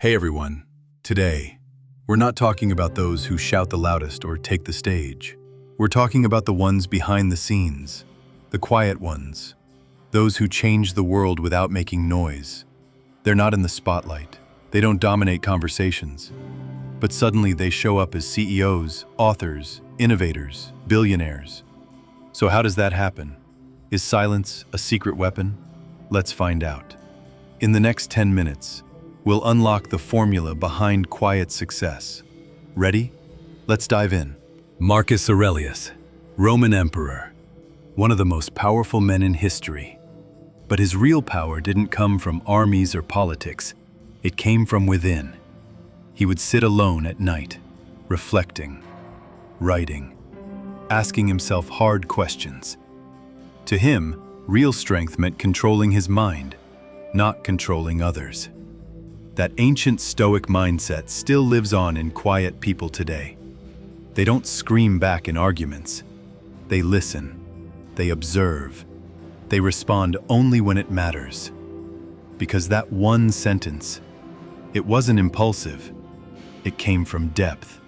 Hey everyone, today, we're not talking about those who shout the loudest or take the stage. We're talking about the ones behind the scenes, the quiet ones, those who change the world without making noise. They're not in the spotlight, they don't dominate conversations, but suddenly they show up as CEOs, authors, innovators, billionaires. So how does that happen? Is silence a secret weapon? Let's find out. In the next 10 minutes, we'll unlock the formula behind quiet success. Ready? Let's dive in. Marcus Aurelius, Roman emperor, one of the most powerful men in history. But his real power didn't come from armies or politics. It came from within. He would sit alone at night, reflecting, writing, asking himself hard questions. To him, real strength meant controlling his mind, not controlling others. That ancient Stoic mindset still lives on in quiet people today. They don't scream back in arguments. They listen. They observe. They respond only when it matters. Because that one sentence, it wasn't impulsive. It came from depth,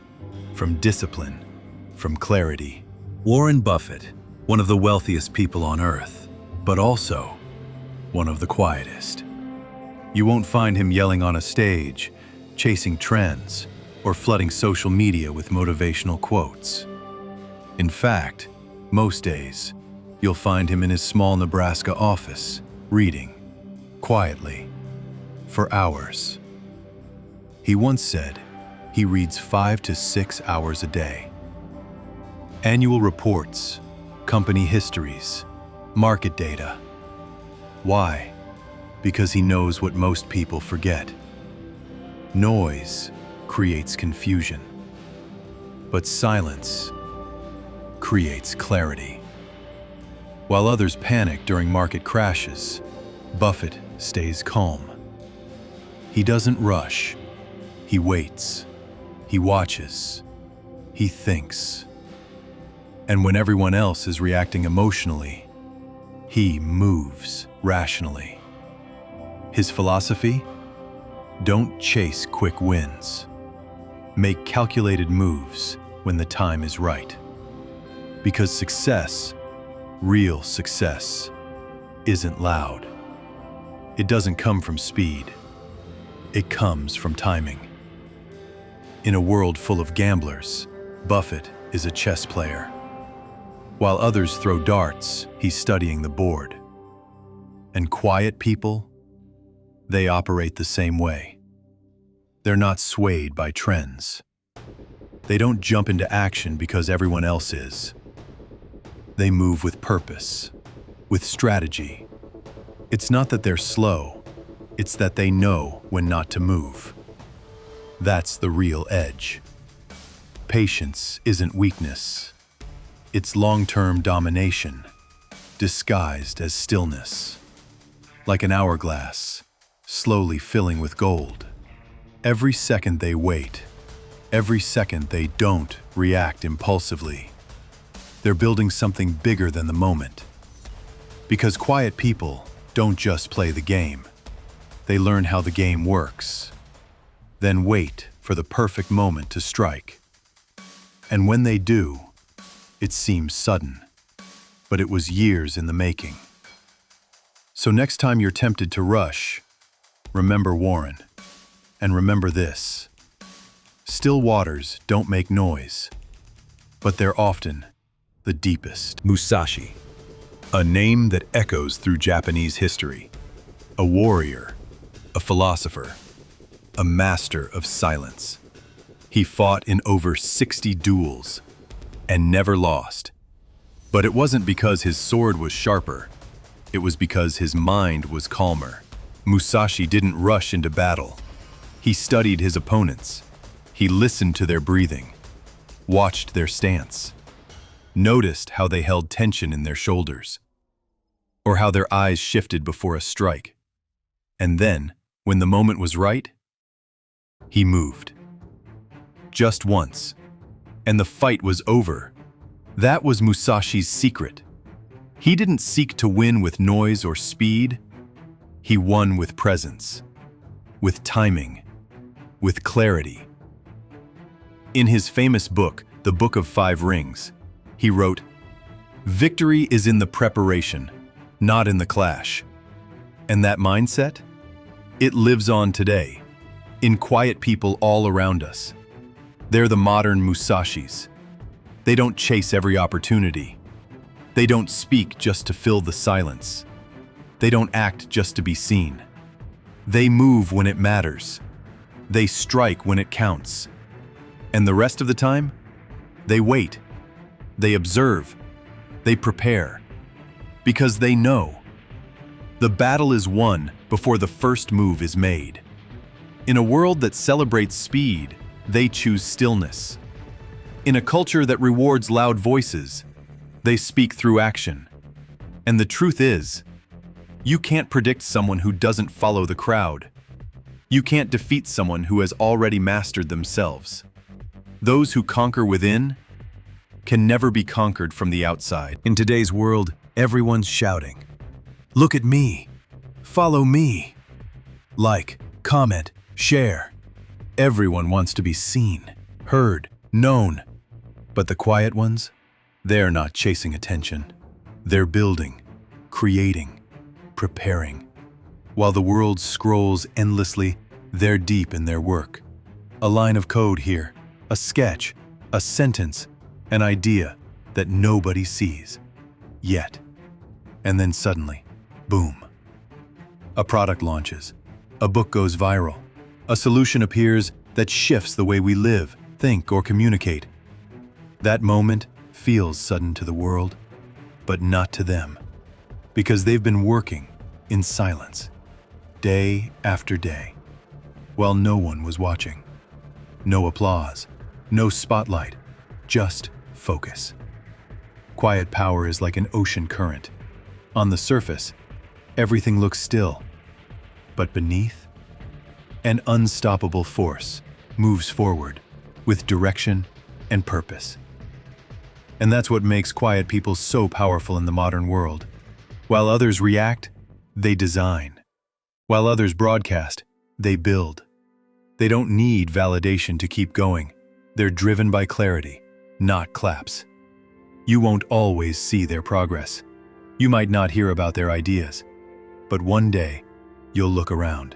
from discipline, from clarity. Warren Buffett, one of the wealthiest people on earth, but also one of the quietest. You won't find him yelling on a stage, chasing trends, or flooding social media with motivational quotes. In fact, most days, you'll find him in his small Nebraska office, reading, quietly, for hours. He once said he reads 5 to 6 hours a day. Annual reports, company histories, market data. Why? Because he knows what most people forget. Noise creates confusion, but silence creates clarity. While others panic during market crashes, Buffett stays calm. He doesn't rush. He waits. He watches. He thinks. And when everyone else is reacting emotionally, he moves rationally. His philosophy? Don't chase quick wins. Make calculated moves when the time is right. Because success, real success, isn't loud. It doesn't come from speed. It comes from timing. In a world full of gamblers, Buffett is a chess player. While others throw darts, he's studying the board. And quiet people? They operate the same way. They're not swayed by trends. They don't jump into action because everyone else is. They move with purpose, with strategy. It's not that they're slow, it's that they know when not to move. That's the real edge. Patience isn't weakness. It's long-term domination, disguised as stillness. Like an hourglass, slowly filling with gold. Every second they wait, every second they don't react impulsively. They're building something bigger than the moment. Because quiet people don't just play the game. They learn how the game works. Then wait for the perfect moment to strike. And when they do, it seems sudden, but it was years in the making. So next time you're tempted to rush, remember Warren, and remember this. Still waters don't make noise, but they're often the deepest. Musashi, a name that echoes through Japanese history. A warrior, a philosopher, a master of silence. He fought in over 60 duels and never lost. But it wasn't because his sword was sharper. It was because his mind was calmer. Musashi didn't rush into battle. He studied his opponents. He listened to their breathing, watched their stance, noticed how they held tension in their shoulders, or how their eyes shifted before a strike. And then, when the moment was right, he moved. Just once, and the fight was over. That was Musashi's secret. He didn't seek to win with noise or speed. He won with presence, with timing, with clarity. In his famous book, The Book of Five Rings, he wrote, "Victory is in the preparation, not in the clash." And that mindset? It lives on today, in quiet people all around us. They're the modern Musashis. They don't chase every opportunity. They don't speak just to fill the silence. They don't act just to be seen. They move when it matters. They strike when it counts. And the rest of the time, they wait. They observe. They prepare. Because they know. The battle is won before the first move is made. In a world that celebrates speed, they choose stillness. In a culture that rewards loud voices, they speak through action. And the truth is, you can't predict someone who doesn't follow the crowd. You can't defeat someone who has already mastered themselves. Those who conquer within can never be conquered from the outside. In today's world, everyone's shouting, "Look at me! Follow me!" Like, comment, share. Everyone wants to be seen, heard, known. But the quiet ones? They're not chasing attention. They're building, creating, preparing. While the world scrolls endlessly, they're deep in their work. A line of code here, a sketch, a sentence, an idea that nobody sees. Yet. And then suddenly, boom. A product launches. A book goes viral. A solution appears that shifts the way we live, think, or communicate. That moment feels sudden to the world, but not to them, because they've been working in silence, day after day, while no one was watching. No applause, no spotlight, just focus. Quiet power is like an ocean current. On the surface, everything looks still, but beneath, an unstoppable force moves forward with direction and purpose. And that's what makes quiet people so powerful in the modern world. While others react, they design. While others broadcast, they build. They don't need validation to keep going. They're driven by clarity, not claps. You won't always see their progress. You might not hear about their ideas. But one day, you'll look around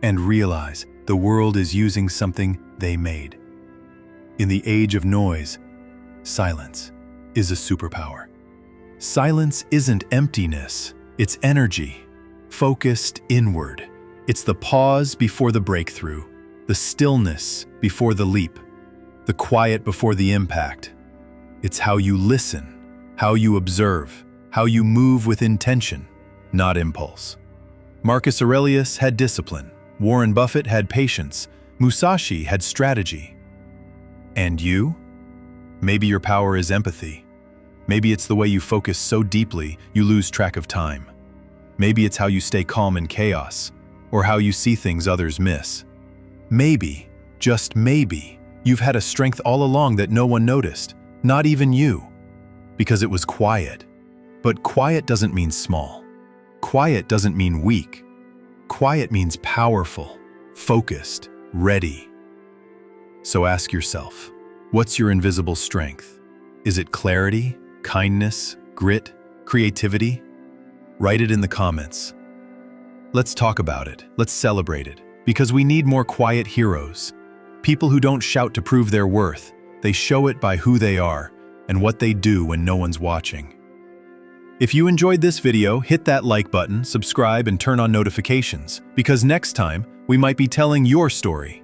and realize the world is using something they made. In the age of noise, silence is a superpower. Silence isn't emptiness, it's energy, focused inward. It's the pause before the breakthrough, the stillness before the leap, the quiet before the impact. It's how you listen, how you observe, how you move with intention, not impulse. Marcus Aurelius had discipline, Warren Buffett had patience, Musashi had strategy. And you? Maybe your power is empathy. Maybe it's the way you focus so deeply you lose track of time. Maybe it's how you stay calm in chaos, or how you see things others miss. Maybe, just maybe, you've had a strength all along that no one noticed, not even you, because it was quiet. But quiet doesn't mean small. Quiet doesn't mean weak. Quiet means powerful, focused, ready. So ask yourself, what's your invisible strength? Is it clarity, kindness, grit, creativity? Write it in the comments. Let's talk about it. Let's celebrate it. Because we need more quiet heroes. People who don't shout to prove their worth. They show it by who they are and what they do when no one's watching. If you enjoyed this video, hit that like button, subscribe, and turn on notifications, because next time, we might be telling your story.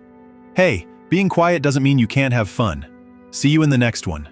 Hey, being quiet doesn't mean you can't have fun. See you in the next one.